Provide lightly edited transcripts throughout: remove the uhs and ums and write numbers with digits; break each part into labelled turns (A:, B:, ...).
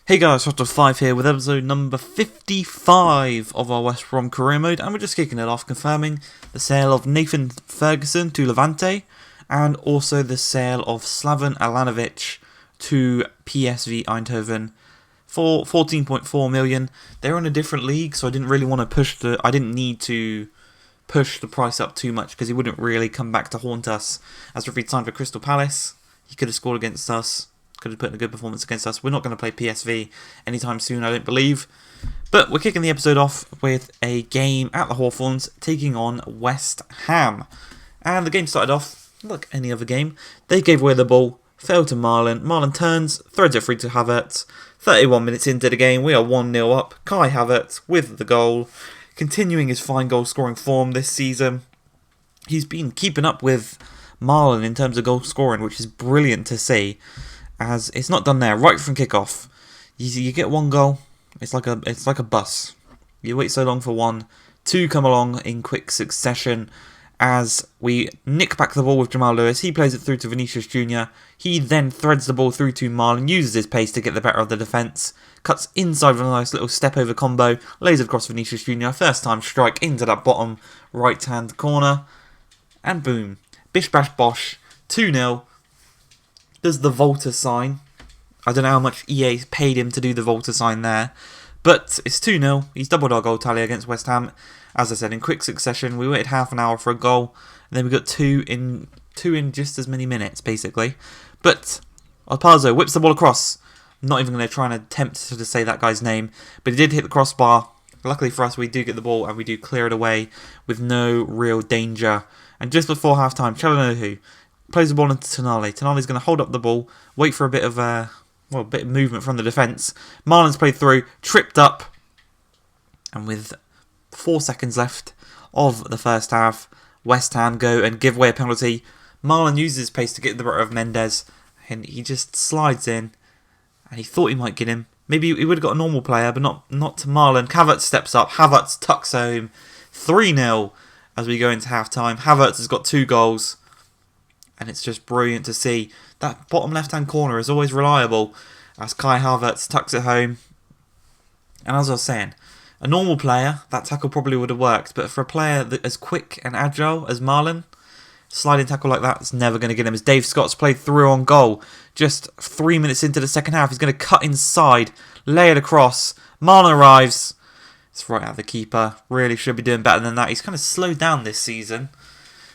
A: Hey guys, Hot5 here with episode number 55 of our West Brom career mode, and we're just kicking it off confirming the sale of Nathan Ferguson to Levante and also the sale of Slaven Alanovic to PSV Eindhoven for 14.4 million. They're in a different league, so I didn't really want to I didn't need to push the price up too much because he wouldn't really come back to haunt us. As if he'd signed for Crystal Palace, he could have scored against us. Could have put in a good performance against us. We're not going to play PSV anytime soon, I don't believe. But we're kicking the episode off with a game at the Hawthorns taking on West Ham. And the game started off like any other game. They gave away the ball, fell to Malen. Malen turns, threads it free to Havertz. 31 minutes into the game, we are 1-0 up. Kai Havertz with the goal. Continuing his fine goal scoring form this season. He's been keeping up with Malen in terms of goal scoring, which is brilliant to see. As it's not done there, right from kickoff. You get one goal, it's like a bus. You wait so long for one, two come along in quick succession. As we nick back the ball with Jamal Lewis, he plays it through to Vinicius Jr. He then threads the ball through to Malen, uses his pace to get the better of the defence, cuts inside with a nice little step over combo, lays it across Vinicius Jr. First time strike into that bottom right hand corner, and boom, bish bash bosh, 2-0. Does the Volta sign. I don't know how much EA paid him to do the Volta sign there, but it's 2-0. He's doubled our goal tally against West Ham. As I said, in quick succession, we waited half an hour for a goal, and then we got two in just as many minutes, basically. But Alpazo whips the ball across. I'm not even going to try and attempt to say that guy's name, but he did hit the crossbar. Luckily for us, we do get the ball and we do clear it away with no real danger. And just before half-time, Chalanohu plays the ball into Tonali. Tonali's going to hold up the ball, wait for a bit of movement from the defence. Malen's played through, tripped up, and with 4 seconds left of the first half, West Ham go and give away a penalty. Malen uses his pace to get the better of Mendes, and he just slides in, and he thought he might get him. Maybe he would have got a normal player, but not to Malen. Havertz steps up, Havertz tucks home, 3-0 as we go into half-time. Havertz has got 2 goals. And it's just brilliant to see. That bottom left-hand corner is always reliable as Kai Havertz tucks it home. And as I was saying, a normal player, that tackle probably would have worked. But for a player that as quick and agile as Malen, sliding tackle like that is never going to get him. As Dave Scott's played through on goal. Just 3 minutes into the second half, he's going to cut inside, lay it across. Malen arrives. It's right out the keeper. Really should be doing better than that. He's kind of slowed down this season.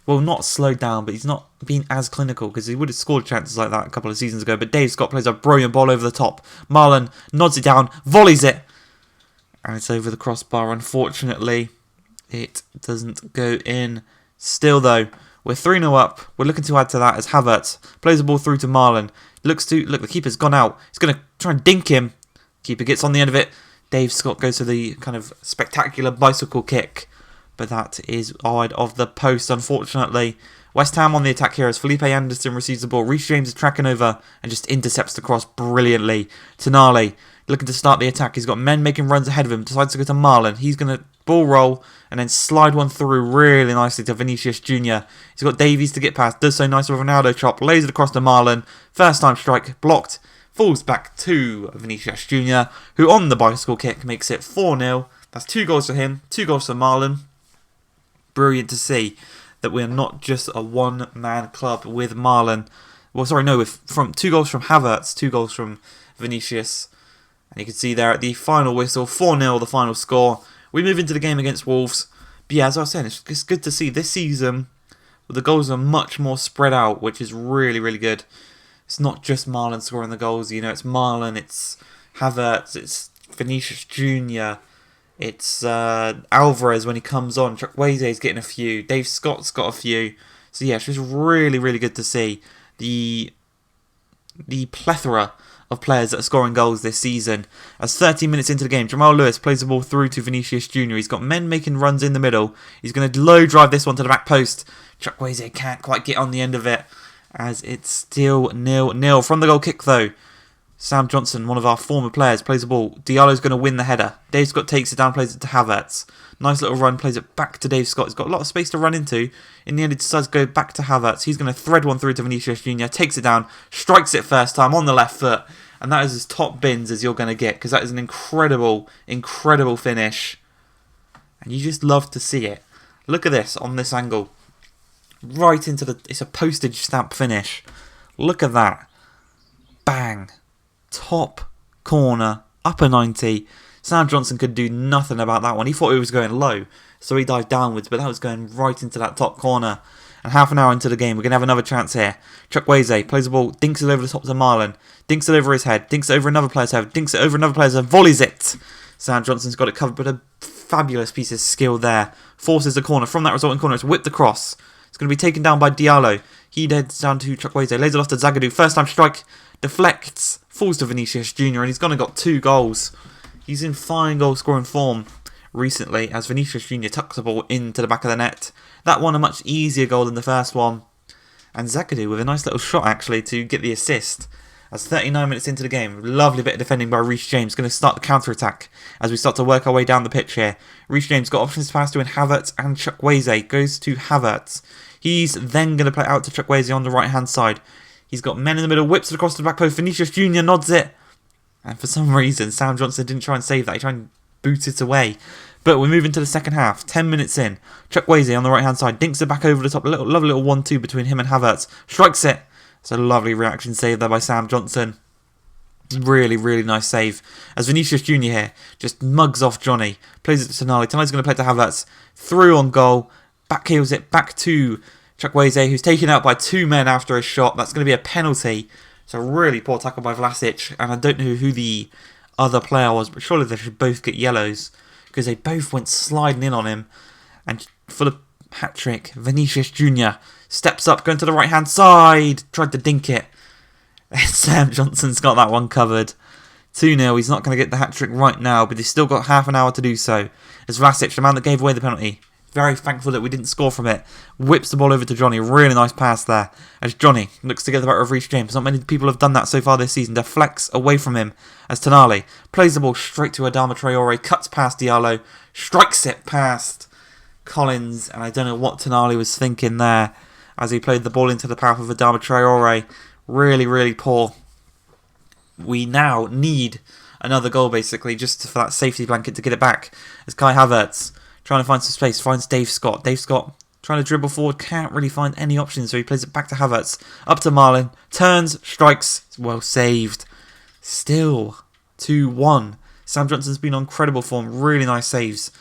A: Well, not slowed down, but he's not been as clinical because he would have scored chances like that a couple of seasons ago. But Dave Scott plays a brilliant ball over the top. Malen nods it down, volleys it, and it's over the crossbar. Unfortunately, it doesn't go in. Still, though, we're 3-0 up. We're looking to add to that as Havertz plays the ball through to Malen. Look, the keeper's gone out. He's going to try and dink him. Keeper gets on the end of it. Dave Scott goes to the kind of spectacular bicycle kick. But that is wide of the post, unfortunately. West Ham on the attack here as Felipe Anderson receives the ball. Reece James is tracking over and just intercepts the cross brilliantly. Tonali looking to start the attack. He's got men making runs ahead of him. Decides to go to Malen. He's going to ball roll and then slide one through really nicely to Vinicius Jr. He's got Davies to get past. Does so nice with a Ronaldo chop. Lays it across to Malen. First time strike blocked. Falls back to Vinicius Jr. who on the bicycle kick makes it 4-0. That's 2 goals for him. 2 goals for Malen. Brilliant to see that we're not just a one-man club with Malen. Well, sorry, no, from 2 goals from Havertz, 2 goals from Vinicius. And you can see there at the final whistle, 4-0 the final score. We move into the game against Wolves. But yeah, as I was saying, it's good to see this season the goals are much more spread out, which is really, really good. It's not just Malen scoring the goals, it's Malen, it's Havertz, it's Vinicius Jr., it's Alvarez when he comes on. Chukwueze's getting a few. Dave Scott's got a few. So yeah, it's just really, really good to see the plethora of players that are scoring goals this season. As 13 minutes into the game, Jamal Lewis plays the ball through to Vinicius Jr. He's got men making runs in the middle. He's going to low drive this one to the back post. Chukwueze can't quite get on the end of it as it's still 0-0. From the goal kick though, Sam Johnson, one of our former players, plays the ball. Diallo's going to win the header. Dave Scott takes it down, plays it to Havertz. Nice little run, plays it back to Dave Scott. He's got a lot of space to run into. In the end, he decides to go back to Havertz. He's going to thread one through to Vinicius Jr., takes it down, strikes it first time on the left foot, And that is as top bins as you're going to get, because that is an incredible, incredible finish. And you just love to see it. Look at this on this angle. Right into the... It's a postage stamp finish. Look at that. Bang. Top corner. Upper 90. Sam Johnson could do nothing about that one. He thought it was going low, so he dived downwards, but that was going right into that top corner. And half an hour into the game, we're going to have another chance here. Chukwueze plays the ball, dinks it over the top to Malen. Dinks it over his head, dinks it over another player's head, dinks it over another player's head, volleys it. Sam Johnson's got it covered, but a fabulous piece of skill there. Forces the corner. From that resulting corner, it's whipped across. It's going to be taken down by Diallo. He heads down to Chukwueze, lays it off to Zagadou. First time strike, deflects, falls to Vinicius Jr. and he's gone and got 2 goals. He's in fine goal scoring form recently as Vinicius Jr. tucks the ball into the back of the net. That one a much easier goal than the first one. And Zagadou with a nice little shot actually to get the assist. As 39 minutes into the game, lovely bit of defending by Reece James. Going to start the counter-attack as we start to work our way down the pitch here. Reece James got options to pass to in Havertz and Chukwueze. Goes to Havertz. He's then going to play out to Chukwueze on the right-hand side. He's got men in the middle, whips it across the back post. Vinicius Jr. nods it. And for some reason, Sam Johnson didn't try and save that. He tried and boot it away. But we're moving to the second half. 10 minutes in. Chukwueze on the right-hand side. Dinks it back over the top. A lovely little 1-2 between him and Havertz. Strikes it. It's a lovely reaction save there by Sam Johnson. Really, really nice save. As Vinicius Jr. here just mugs off Johnny. Plays it to Tonali. Tonali's going to play it to Havertz. Through on goal. Back heels it back to Chukwueze, who's taken out by 2 men after a shot. That's going to be a penalty. It's a really poor tackle by Vlasic. And I don't know who the other player was, but surely they should both get yellows, because they both went sliding in on him. And for the hat-trick, Vinicius Jr. steps up, going to the right-hand side. Tried to dink it. Sam Johnson's got that one covered. 2-0. He's not going to get the hat-trick right now, but he's still got half an hour to do so. As Vlasic, the man that gave away the penalty, very thankful that we didn't score from it, whips the ball over to Johnny. Really nice pass there. As Johnny looks to get the better of Reece James. Not many people have done that so far this season. Deflects away from him as Tonali plays the ball straight to Adama Traore. Cuts past Diallo. Strikes it past Collins. And I don't know what Tonali was thinking there as he played the ball into the path of Adama Traore. Really, really poor. We now need another goal basically just for that safety blanket to get it back. As Kai Havertz trying to find some space, finds Dave Scott. Dave Scott trying to dribble forward, can't really find any options, so he plays it back to Havertz. Up to Malen, turns, strikes, well saved. Still 2-1. Sam Johnson's been on incredible form, really nice saves.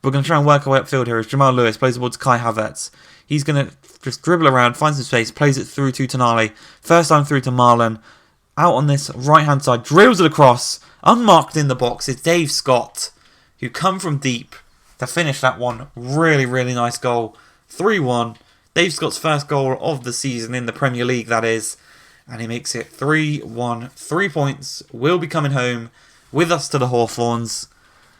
A: We're going to try and work our way upfield here as Jamal Lewis plays the ball to Kai Havertz. He's going to just dribble around, find some space, plays it through to Tonali. First time through to Malen. Out on this right-hand side, drills it across. Unmarked in the box, it's Dave Scott, who come from deep to finish that one. Really, really nice goal. 3-1. Dave Scott's first goal of the season in the Premier League, that is. And he makes it 3-1. 3 points. Will be coming home with us to the Hawthorns.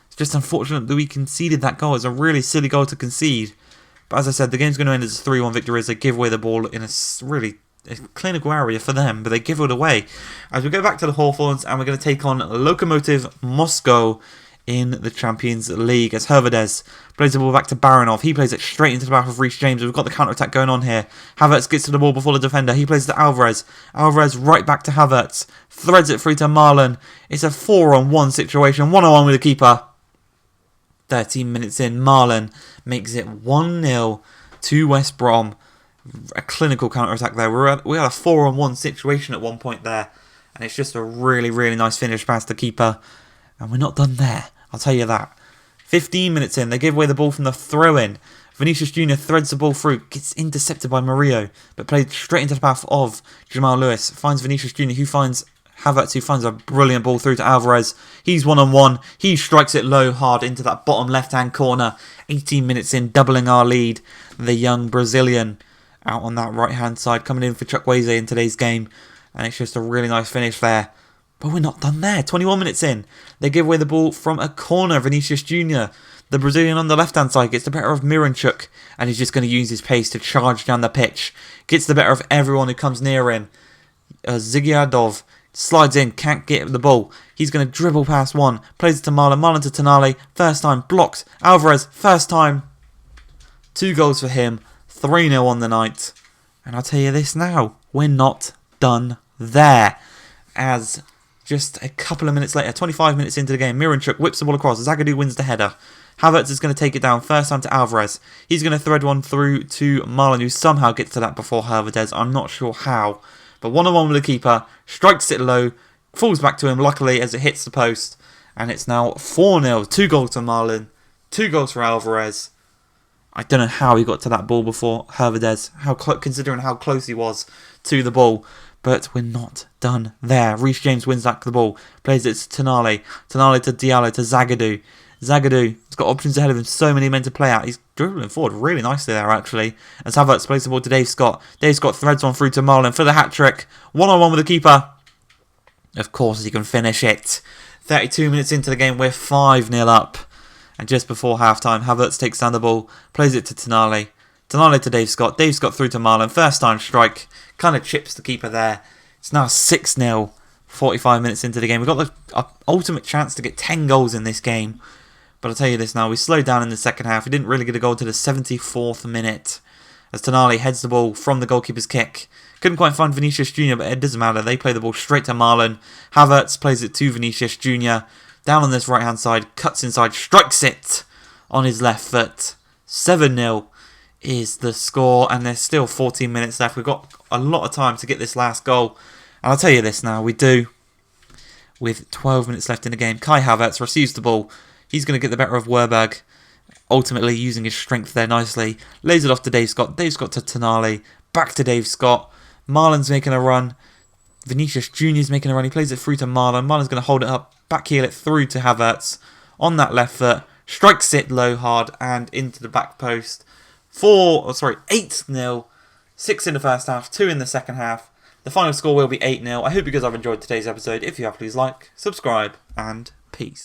A: It's just unfortunate that we conceded that goal. It's a really silly goal to concede. But as I said, the game's going to end as a 3-1 victory as they give away the ball in a really clinical area for them. But they give it away. As we go back to the Hawthorns and we're going to take on Lokomotiv Moscow in the Champions League as Hervedez plays the ball back to Baranov. He plays it straight into the back of Reece James. We've got the counter-attack going on here. Havertz gets to the ball before the defender. He plays it to Alvarez. Alvarez right back to Havertz. Threads it through to Malen. It's a 4-on-1 situation. 1-on-1 with the keeper. 13 minutes in, Malen makes it 1-0 to West Brom. A clinical counter-attack there. We had a 4-on-1 situation at one point there. And it's just a really, really nice finish past the keeper. And we're not done there, I'll tell you that. 15 minutes in, they give away the ball from the throw-in. Vinicius Jr. threads the ball through, gets intercepted by Murillo, but played straight into the path of Jamal Lewis. Finds Vinicius Jr., who finds Havertz, who finds a brilliant ball through to Alvarez. He's 1-on-1. He strikes it low, hard into that bottom left-hand corner. 18 minutes in, doubling our lead. The young Brazilian out on that right-hand side, coming in for Chukwueze in today's game. And it's just a really nice finish there. But we're not done there. 21 minutes in, they give away the ball from a corner. Vinicius Jr., the Brazilian on the left-hand side, gets the better of Miranchuk, and he's just going to use his pace to charge down the pitch. Gets the better of everyone who comes near him. Zygiadov slides in, can't get the ball. He's going to dribble past one, plays it to Malen, Malen to Tonali, first time, blocked. Alvarez, first time. 2 goals for him, 3-0 on the night. And I'll tell you this now, we're not done there. As Just a couple of minutes later, 25 minutes into the game, Miranchuk whips the ball across. Zagadou wins the header. Havertz is going to take it down, first time to Alvarez. He's going to thread one through to Malen, who somehow gets to that before Hernandez. I'm not sure how. But one-on-one with the keeper, strikes it low, falls back to him, luckily, as it hits the post. And it's now 4-0. 2 goals to Malen, 2 goals for Alvarez. I don't know how he got to that ball before Hernandez, considering how close he was to the ball. But we're not done there. Reece James wins back the ball, plays it to Tonali. Tonali to Diallo to Zagadou. Zagadou has got options ahead of him, so many men to play out. He's dribbling forward really nicely there, actually. As Havertz plays the ball to Dave Scott. Dave Scott threads one through to Malen for the hat-trick. One-on-one with the keeper. Of course he can finish it. 32 minutes into the game, we're 5-0 up. And just before half-time, Havertz takes down the ball, plays it to Tonali. Tonali to Dave Scott. Dave Scott through to Malen. First time strike. Kind of chips the keeper there. It's now 6-0. 45 minutes into the game. We've got the ultimate chance to get 10 goals in this game. But I'll tell you this now. We slowed down in the second half. We didn't really get a goal to the 74th minute. As Tonali heads the ball from the goalkeeper's kick. Couldn't quite find Vinicius Jr., but it doesn't matter. They play the ball straight to Malen. Havertz plays it to Vinicius Jr. Down on this right-hand side. Cuts inside. Strikes it on his left foot. 7-0 is the score. And there's still 14 minutes left. We've got a lot of time to get this last goal. And I'll tell you this now. We do. With 12 minutes left in the game. Kai Havertz receives the ball. He's going to get the better of Werberg. Ultimately using his strength there nicely. Lays it off to Dave Scott. Dave Scott to Tonali. Back to Dave Scott. Malen's making a run. Vinicius Jr. is making a run. He plays it through to Malen. Malen's going to hold it up. Backheel it through to Havertz. On that left foot. Strikes it low hard and into the back post. 8-0. 6 in the first half. 2 in the second half. The final score will be 8-0. I hope you guys have enjoyed today's episode. If you have, please like, subscribe, and peace.